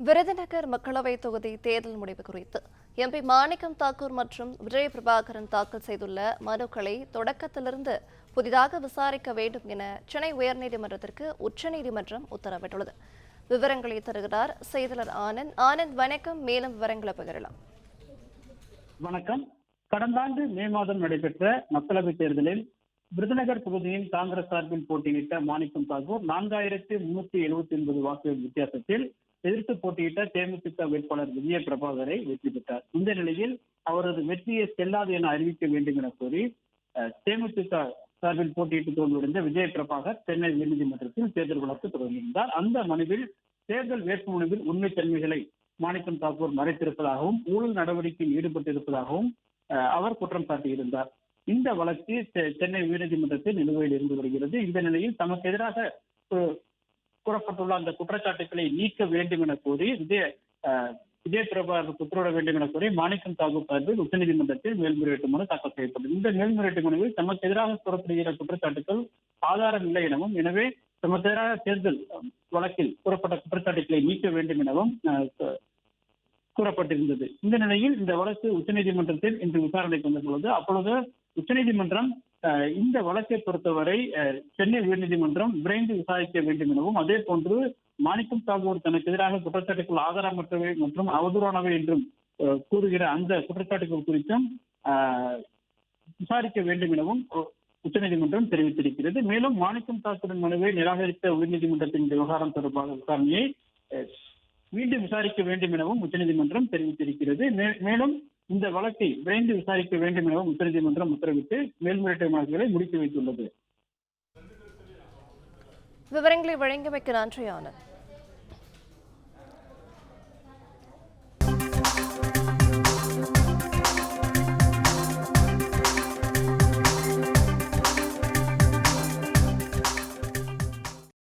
விருதுநகர் மக்களவை தொகுதி தேர்தல் முடிவு குறித்து எம்பி மாணிக்கம் தாக்கூர் மற்றும் விஜய பிரபாகரன் தாக்கல் செய்துள்ள மனுக்களை தொடக்கத்திலிருந்து புதிதாக விசாரிக்க வேண்டும் என சென்னை உயர்நீதிமன்றத்திற்கு உச்சநீதிமன்றம் உத்தரவிட்டுள்ளது. விவரங்களை தருகிறார் செய்தியாளர் ஆனந்த். ஆனந்த், வணக்கம். மேலும் விவரங்களை பகிரலாம். வணக்கம். கடந்த ஆண்டு மே மாதம் நடைபெற்ற மக்களவைத் தேர்தலில் விருதுநகர் தொகுதியின் காங்கிரஸ் சார்பில் போட்டியிட்ட மாணிக்கம் தாக்கூர் 4379 வாக்குகள் வித்தியாசத்தில் எதிர்த்து போட்டியிட்ட தேமுதிக வேட்பாளர் விஜய பிரபாகரை வெற்றி பெற்றார். இந்த நிலையில் அவரது வெற்றியை செல்லாது என அறிவிக்க வேண்டும் என கோரி தேமுதிக சார்பில் போட்டியிட்டு தோல்வியடைந்த விஜய பிரபாகர் சென்னை உயர்நீதிமன்றத்தில் தேர்தல் வழக்கு தொடர்ந்திருந்தார். அந்த மனுவில் தேர்தல் வேட்புமனுவில் உண்மைத்தன்மைகளை மாணிக்கம் தாக்கூர் மறைத்திருப்பதாகவும் ஊழல் நடவடிக்கையில் ஈடுபட்டிருப்பதாகவும் அவர் குற்றம் சாட்டியிருந்தார். இந்த வழக்கு சென்னை உயர்நீதிமன்றத்தில் நிலுவையில் இருந்து வருகிறது. இந்த நிலையில் தமக்கு எதிராக கூறப்பட்டுள்ள அந்த குற்றச்சாட்டுகளை நீக்க வேண்டும் என கோரி விஜய பிரபாகருக்கு உத்தரவிட வேண்டும் என கோரி மாணிக்கம் தாக்கூர் சார்பில் உச்சநீதிமன்றத்தில் மேல்முறையீட்டு மனு தாக்கல் செய்யப்பட்டது. இந்த மேல்முறையீட்டு மனுவில் தமக்கு எதிராக கூறப்படுகிற குற்றச்சாட்டுகள் ஆதாரம் இல்லை எனவும், எனவே தமக்கு எதிராக தேர்தல் வழக்கில் கூறப்பட்ட குற்றச்சாட்டுகளை நீக்க வேண்டும் எனவும் கூறப்பட்டிருந்தது. இந்த நிலையில் இந்த வழக்கு உச்சநீதிமன்றத்தில் இன்று விசாரணைக்கு வந்த பொழுது அப்பொழுது உச்சநீதிமன்றம் இந்த வழக்கை பொறுத்தவரை சென்னை உயர்நீதிமன்றம் விரைந்து விசாரிக்க வேண்டும் எனவும், அதே போன்று மாணிக்கம் தாக்கூர் தனக்கு எதிராக குற்றச்சாட்டுகள் ஆதாரமற்றவை மற்றும் அவதூறானவை என்றும் கூறுகிற அந்த குற்றச்சாட்டுகள் குறித்தும் விசாரிக்க வேண்டும் எனவும் உச்சநீதிமன்றம் தெரிவித்திருக்கிறது. மேலும் மாணிக்கம் தாக்கூரின் மனுவை நிராகரித்த உயர்நீதிமன்றத்தின் விவகாரம் தொடர்பாக விசாரணையை மீண்டும் விசாரிக்க வேண்டும் எனவும் உச்சநீதிமன்றம் தெரிவித்திருக்கிறது. மேலும் இந்த வழக்கை விரைந்து விசாரிக்க வேண்டும் எனவும் உச்சநீதிமன்றம் உத்தரவிட்டு மேல்முறையீட்டு வழக்குகளை முடித்து வைத்துள்ளது. விவரங்களை வழங்கியமைக்கு நன்றி ஆனந்த்.